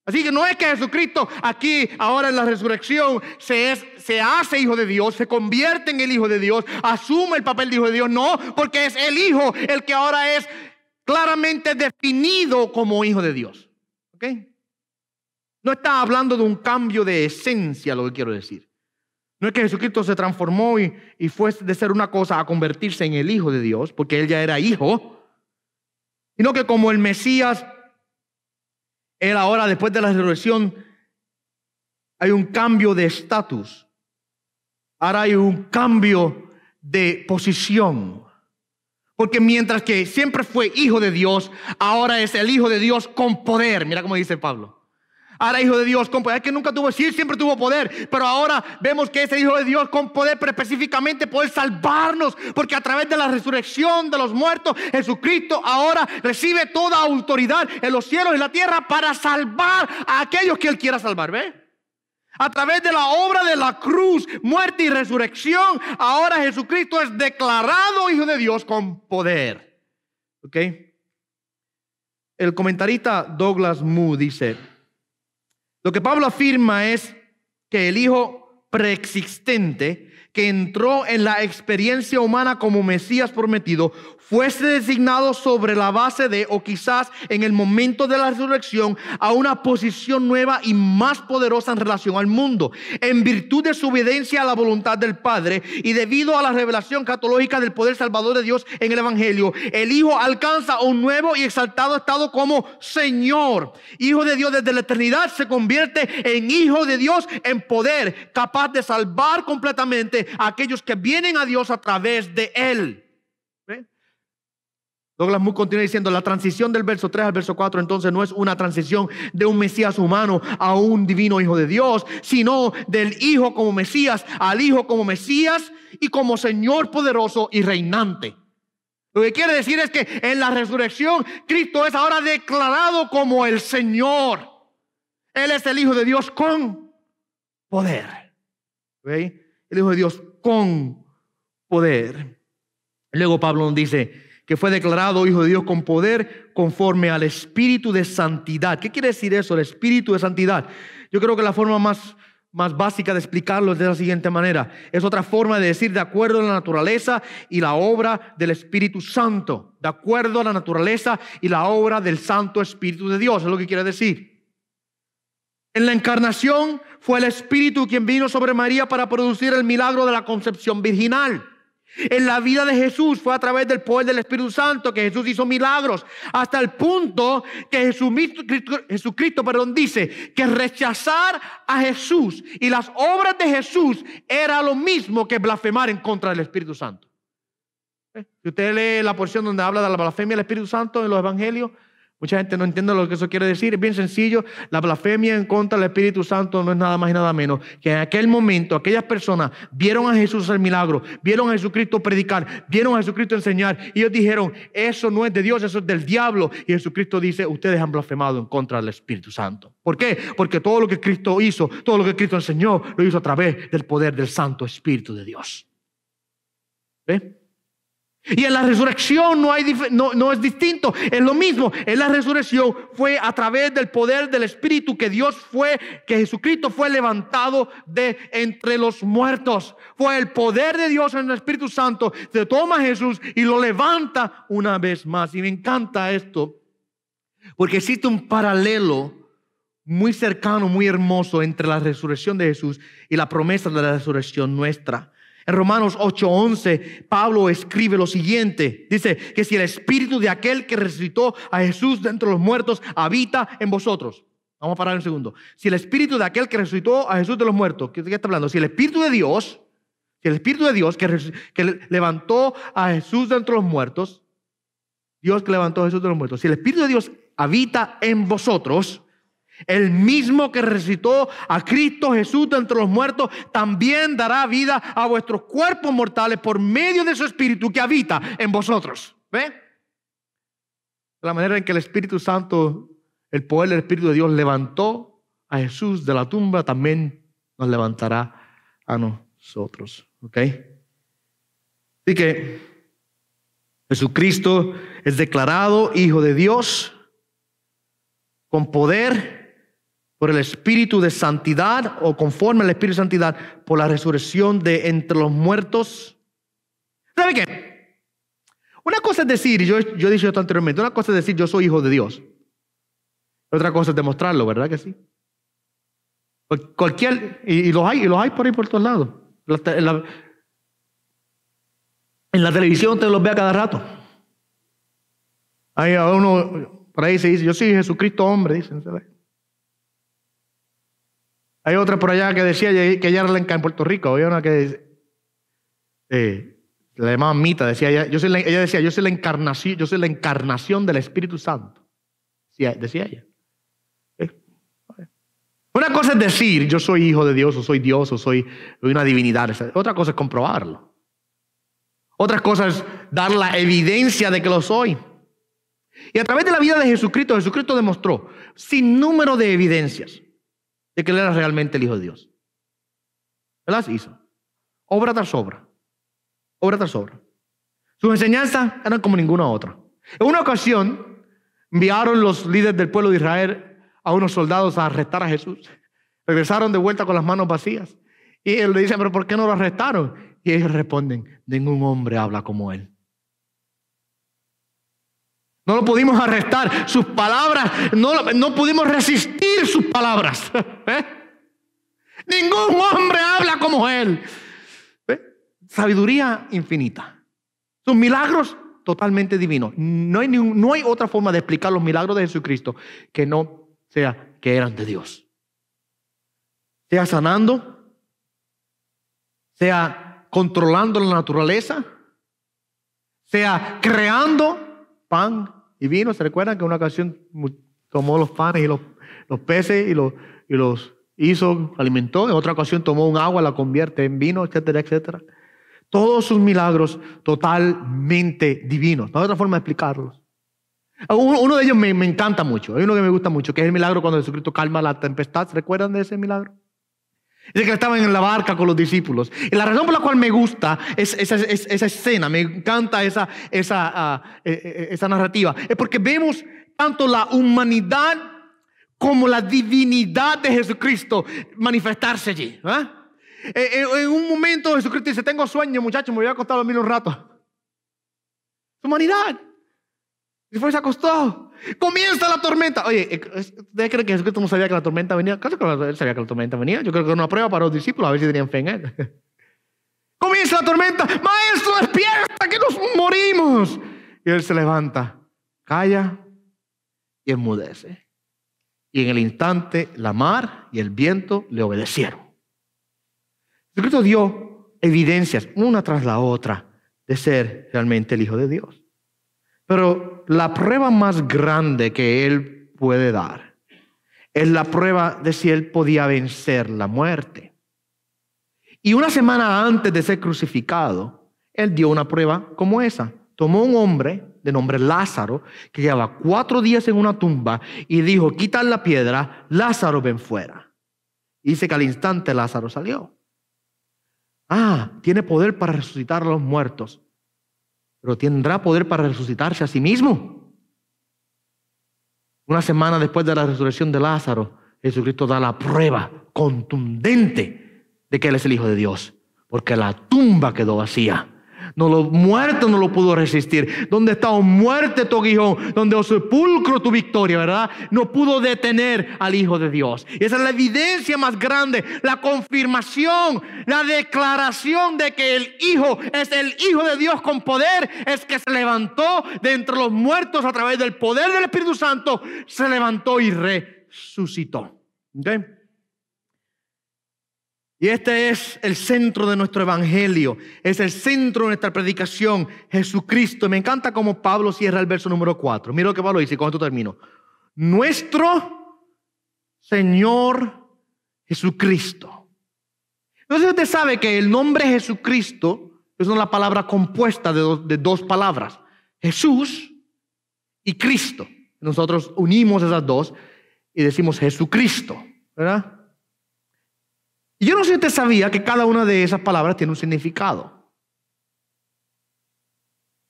Así que no es que Jesucristo aquí, ahora en la resurrección, se hace hijo de Dios, se convierte en el Hijo de Dios, asume el papel de hijo de Dios. No, porque es el Hijo el que ahora es claramente definido como hijo de Dios. ¿Ok? No está hablando de un cambio de esencia, lo que quiero decir. No es que Jesucristo se transformó y fue de ser una cosa a convertirse en el Hijo de Dios, porque Él ya era hijo, sino que como el Mesías, Él ahora después de la resurrección, hay un cambio de estatus. Ahora hay un cambio de posición. Porque mientras que siempre fue Hijo de Dios, ahora es el Hijo de Dios con poder. Mira cómo dice Pablo. Ahora Hijo de Dios con poder. Es que nunca tuvo, sí, siempre tuvo poder. Pero ahora vemos que es el Hijo de Dios con poder, pero específicamente poder salvarnos. Porque a través de la resurrección de los muertos, Jesucristo ahora recibe toda autoridad en los cielos y la tierra para salvar a aquellos que Él quiera salvar. ¿Ve? A través de la obra de la cruz, muerte y resurrección, ahora Jesucristo es declarado Hijo de Dios con poder. ¿Ok? El comentarista Douglas Moo dice: lo que Pablo afirma es que el Hijo preexistente que entró en la experiencia humana como Mesías prometido fuese designado sobre la base de, o quizás en el momento de la resurrección, a una posición nueva y más poderosa en relación al mundo, en virtud de su obediencia a la voluntad del Padre y debido a la revelación catológica del poder salvador de Dios en el Evangelio. El Hijo alcanza un nuevo y exaltado estado como Señor. Hijo de Dios desde la eternidad se convierte en Hijo de Dios en poder, capaz de salvar completamente a aquellos que vienen a Dios a través de Él. ¿Ve? Douglas Moo continúa diciendo: la transición del verso 3 al verso 4 entonces no es una transición de un Mesías humano a un divino Hijo de Dios, sino del Hijo como Mesías al Hijo como Mesías y como Señor poderoso y reinante. Lo que quiere decir es que en la resurrección Cristo es ahora declarado como el Señor. Él es el Hijo de Dios con poder. ¿Ve? El Hijo de Dios con poder. Luego Pablo nos dice que fue declarado Hijo de Dios con poder conforme al Espíritu de Santidad. ¿Qué quiere decir eso, el Espíritu de Santidad? Yo creo que la forma más básica de explicarlo es de la siguiente manera. Es otra forma de decir de acuerdo a la naturaleza y la obra del Espíritu Santo. De acuerdo a la naturaleza y la obra del Santo Espíritu de Dios. Es lo que quiere decir. En la encarnación fue el Espíritu quien vino sobre María para producir el milagro de la concepción virginal. En la vida de Jesús fue a través del poder del Espíritu Santo que Jesús hizo milagros, hasta el punto que Jesucristo dice que rechazar a Jesús y las obras de Jesús era lo mismo que blasfemar en contra del Espíritu Santo. Si usted lee la porción donde habla de la blasfemia del Espíritu Santo en los evangelios, mucha gente no entiende lo que eso quiere decir. Es bien sencillo. La blasfemia en contra del Espíritu Santo no es nada más y nada menos que en aquel momento aquellas personas vieron a Jesús hacer milagros, vieron a Jesucristo predicar, vieron a Jesucristo enseñar y ellos dijeron: eso no es de Dios, eso es del diablo. Y Jesucristo dice: ustedes han blasfemado en contra del Espíritu Santo. ¿Por qué? Porque todo lo que Cristo hizo, todo lo que Cristo enseñó, lo hizo a través del poder del Santo Espíritu de Dios. ¿Ve? Y en la resurrección no es distinto, es lo mismo. En la resurrección fue a través del poder del Espíritu que Jesucristo fue levantado de entre los muertos. Fue el poder de Dios en el Espíritu Santo, se toma a Jesús y lo levanta una vez más. Y me encanta esto, porque existe un paralelo muy cercano, muy hermoso entre la resurrección de Jesús y la promesa de la resurrección nuestra. En Romanos 8:11, Pablo escribe lo siguiente. Dice que si el Espíritu de aquel que resucitó a Jesús de entre los muertos habita en vosotros. Vamos a parar un segundo. Si el Espíritu de aquel que resucitó a Jesús de los muertos, ¿qué está hablando? Si el Espíritu de Dios que levantó a Jesús de entre los muertos, Dios que levantó a Jesús de los muertos, si el Espíritu de Dios habita en vosotros, el mismo que resucitó a Cristo Jesús de entre los muertos, también dará vida a vuestros cuerpos mortales por medio de su Espíritu que habita en vosotros. ¿Ve? De la manera en que el Espíritu Santo, el poder del Espíritu de Dios levantó a Jesús de la tumba, también nos levantará a nosotros. ¿Ok? Así que Jesucristo es declarado Hijo de Dios con poder por el Espíritu de Santidad, o conforme al Espíritu de Santidad, por la resurrección de entre los muertos. ¿Sabe qué? Una cosa es decir, yo he dicho esto anteriormente, una cosa es decir yo soy hijo de Dios. Otra cosa es demostrarlo, ¿verdad que sí? Cualquier, y los hay por ahí por todos lados. En la televisión usted los ve a cada rato. Hay uno por ahí se dice, yo soy Jesucristo hombre, dicen. Hay otra por allá que decía que ella era en Puerto Rico. Había una que la llamaban Mita, decía ella decía, yo soy la encarnación del Espíritu Santo. Decía ella. Una cosa es decir, yo soy hijo de Dios, o soy una divinidad. Otra cosa es comprobarlo. Otra cosa es dar la evidencia de que lo soy. Y a través de la vida de Jesucristo, Jesucristo demostró sin número de evidencias de que Él era realmente el Hijo de Dios. Él las hizo. Obra tras obra. Obra tras obra. Sus enseñanzas eran como ninguna otra. En una ocasión, enviaron los líderes del pueblo de Israel a unos soldados a arrestar a Jesús. Regresaron de vuelta con las manos vacías. Y él le dice, pero ¿por qué no lo arrestaron? Y ellos responden, ningún hombre habla como Él. No lo pudimos arrestar. Sus palabras, no pudimos resistir sus palabras. ¿Eh? Ningún hombre habla como Él. ¿Eh? Sabiduría infinita. Sus milagros totalmente divinos. No hay otra forma de explicar los milagros de Jesucristo que no sea que eran de Dios. Sea sanando, sea controlando la naturaleza, sea creando pan y vino. ¿Se recuerdan que en una ocasión tomó los panes y los peces y los hizo, alimentó? En otra ocasión tomó un agua, la convierte en vino, etcétera, etcétera. Todos sus milagros totalmente divinos. No hay otra forma de explicarlos. Uno de ellos me encanta mucho. Hay uno que me gusta mucho, que es el milagro cuando Jesucristo calma la tempestad. ¿Se recuerdan de ese milagro? Dice que estaban en la barca con los discípulos. Y la razón por la cual me gusta esa escena, me encanta esa narrativa, es porque vemos tanto la humanidad como la divinidad de Jesucristo manifestarse allí. En un momento Jesucristo dice, tengo sueño, muchachos, me voy a acostar a dormir un rato. Su humanidad. Y después se acostó. Comienza la tormenta. Oye, ¿ustedes creen que Jesucristo no sabía que la tormenta venía? Claro que él sabía que la tormenta venía. Yo creo que era una prueba para los discípulos, a ver si tenían fe en Él. Comienza la tormenta. Maestro, despierta, que nos morimos. Y Él se levanta, calla y enmudece. Y en el instante la mar y el viento le obedecieron. Jesucristo dio evidencias una tras la otra de ser realmente el Hijo de Dios. Pero la prueba más grande que Él puede dar es la prueba de si Él podía vencer la muerte. Y una semana antes de ser crucificado, Él dio una prueba como esa. Tomó un hombre de nombre Lázaro, que llevaba 4 días en una tumba, y dijo, quita la piedra, Lázaro, ven fuera. Y dice que al instante Lázaro salió. Tiene poder para resucitar a los muertos. Pero ¿tendrá poder para resucitarse a sí mismo? Una semana después de la resurrección de Lázaro, Jesucristo da la prueba contundente de que Él es el Hijo de Dios. Porque la tumba quedó vacía. Los muertos no lo pudo resistir. ¿Dónde está, oh muerte, tu aguijón? ¿Dónde, oh sepulcro, tu victoria? ¿Verdad? No pudo detener al Hijo de Dios. Y esa es la evidencia más grande, la confirmación, la declaración de que el Hijo es el Hijo de Dios con poder. Es que se levantó de entre los muertos a través del poder del Espíritu Santo. Se levantó y resucitó. ¿Okay? Y este es el centro de nuestro evangelio, es el centro de nuestra predicación, Jesucristo. Me encanta cómo Pablo cierra el verso número 4. Mira lo que Pablo dice, y con esto termino. nuestro Señor Jesucristo. Entonces usted sabe que el nombre Jesucristo es una palabra compuesta de dos palabras, Jesús y Cristo. Nosotros unimos esas dos y decimos Jesucristo, ¿verdad? Y yo no sé si usted sabía que cada una de esas palabras tiene un significado.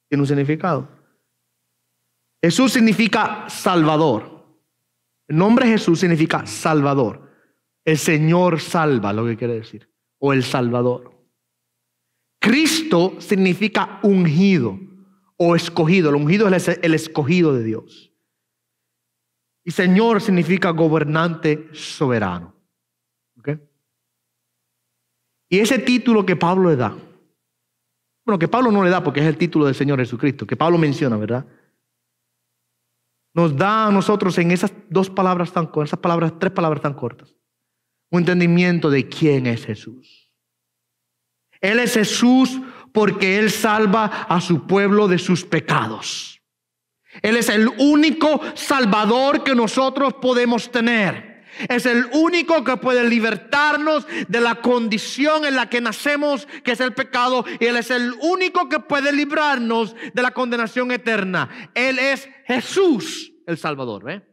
Tiene un significado. Jesús significa Salvador. El nombre Jesús significa Salvador. El Señor salva, lo que quiere decir. O el Salvador. Cristo significa ungido o escogido. El ungido es el escogido de Dios. Y Señor significa gobernante soberano. ¿Ok? Y ese título que Pablo le da, bueno, que Pablo no le da porque es el título del Señor Jesucristo, que Pablo menciona, ¿verdad? Nos da a nosotros en esas tres palabras tan cortas, un entendimiento de quién es Jesús. Él es Jesús porque Él salva a su pueblo de sus pecados. Él es el único Salvador que nosotros podemos tener. Es el único que puede libertarnos de la condición en la que nacemos, que es el pecado. Y Él es el único que puede librarnos de la condenación eterna. Él es Jesús, el Salvador, ¿eh?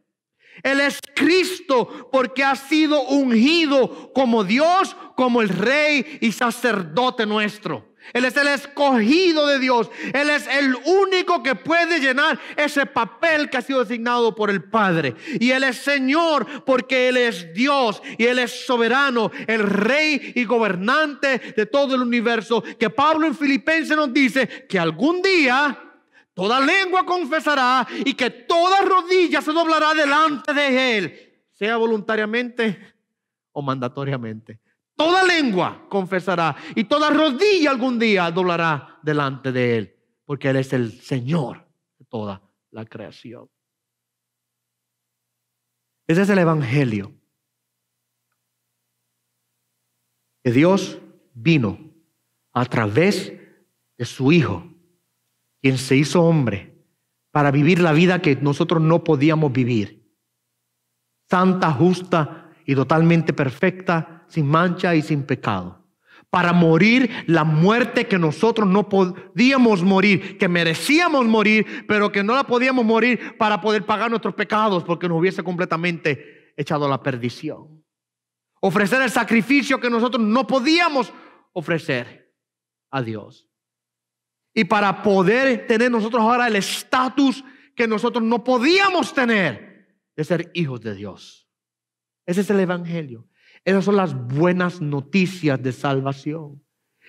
Él es Cristo porque ha sido ungido como Dios, como el Rey y sacerdote nuestro. Él es el escogido de Dios. Él es el único que puede llenar ese papel que ha sido asignado por el Padre. Y Él es Señor porque Él es Dios y Él es soberano, el Rey y gobernante de todo el universo. Que Pablo en Filipenses nos dice que algún día toda lengua confesará y que toda rodilla se doblará delante de Él, sea voluntariamente o mandatoriamente. Toda lengua confesará y toda rodilla algún día doblará delante de Él, porque Él es el Señor de toda la creación. Ese es el Evangelio. Que Dios vino a través de su Hijo, quien se hizo hombre, para vivir la vida que nosotros no podíamos vivir. Santa, justa y totalmente perfecta, sin mancha y sin pecado. Para morir la muerte que nosotros no podíamos morir, que merecíamos morir, pero que no la podíamos morir para poder pagar nuestros pecados, porque nos hubiese completamente echado a la perdición. Ofrecer el sacrificio que nosotros no podíamos ofrecer a Dios. Y para poder tener nosotros ahora el estatus que nosotros no podíamos tener de ser hijos de Dios. Ese es el Evangelio. Esas son las buenas noticias de salvación.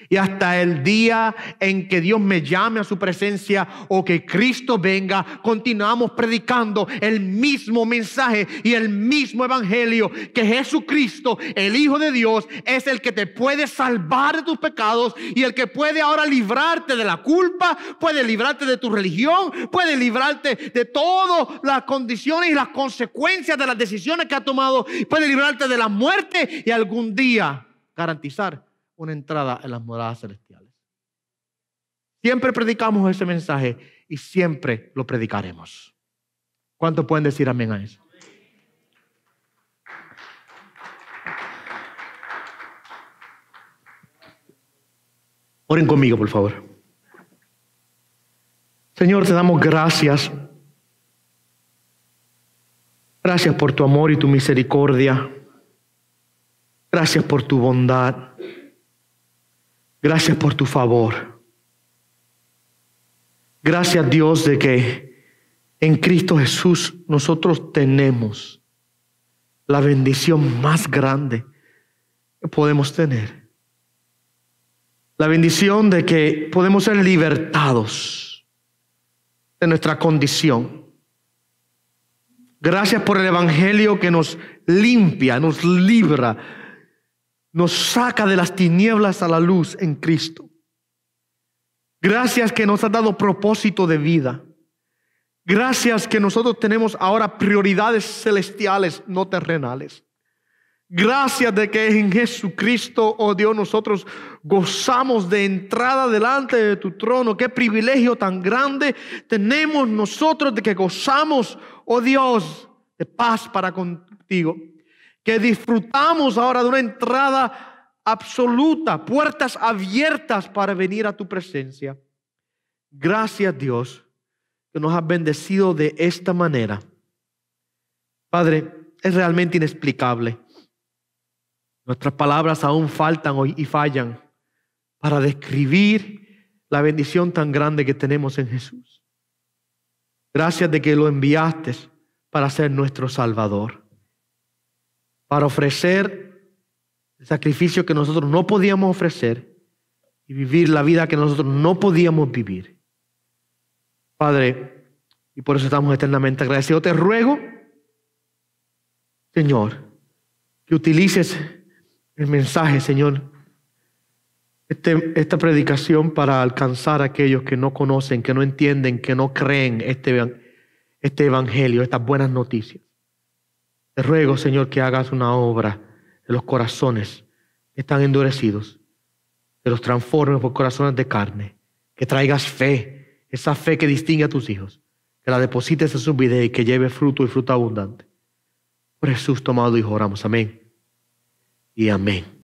Y hasta el día en que Dios me llame a su presencia o que Cristo venga, continuamos predicando el mismo mensaje y el mismo evangelio, que Jesucristo, el Hijo de Dios, es el que te puede salvar de tus pecados y el que puede ahora librarte de la culpa, puede librarte de tu religión, puede librarte de todas las condiciones y las consecuencias de las decisiones que has tomado, puede librarte de la muerte y algún día garantizar una entrada en las moradas celestiales. Siempre predicamos ese mensaje y siempre lo predicaremos. ¿Cuántos pueden decir amén a eso? Oren conmigo, por favor. Señor, te damos gracias. Gracias por tu amor y tu misericordia. Gracias por tu bondad. Gracias por tu favor. Gracias, Dios, de que en Cristo Jesús nosotros tenemos la bendición más grande que podemos tener. La bendición de que podemos ser libertados de nuestra condición. Gracias por el Evangelio que nos limpia, nos libra, nos saca de las tinieblas a la luz en Cristo. Gracias que nos ha dado propósito de vida. Gracias que nosotros tenemos ahora prioridades celestiales, no terrenales. Gracias de que en Jesucristo, oh Dios, nosotros gozamos de entrada delante de tu trono. Qué privilegio tan grande tenemos nosotros de que gozamos, oh Dios, de paz para contigo, que disfrutamos ahora de una entrada absoluta, puertas abiertas para venir a tu presencia. Gracias, Dios, que nos has bendecido de esta manera. Padre, es realmente inexplicable. Nuestras palabras aún faltan hoy y fallan para describir la bendición tan grande que tenemos en Jesús. Gracias de que lo enviaste para ser nuestro Salvador, para ofrecer el sacrificio que nosotros no podíamos ofrecer y vivir la vida que nosotros no podíamos vivir. Padre, y por eso estamos eternamente agradecidos. Te ruego, Señor, que utilices el mensaje, Señor, esta predicación para alcanzar a aquellos que no conocen, que no entienden, que no creen este evangelio, estas buenas noticias. Te ruego, Señor, que hagas una obra en los corazones que están endurecidos, que los transformes por corazones de carne, que traigas fe, esa fe que distingue a tus hijos, que la deposites en sus vidas y que lleve fruto y fruto abundante. Por Jesús, tu amado Hijo, oramos. Amén y amén.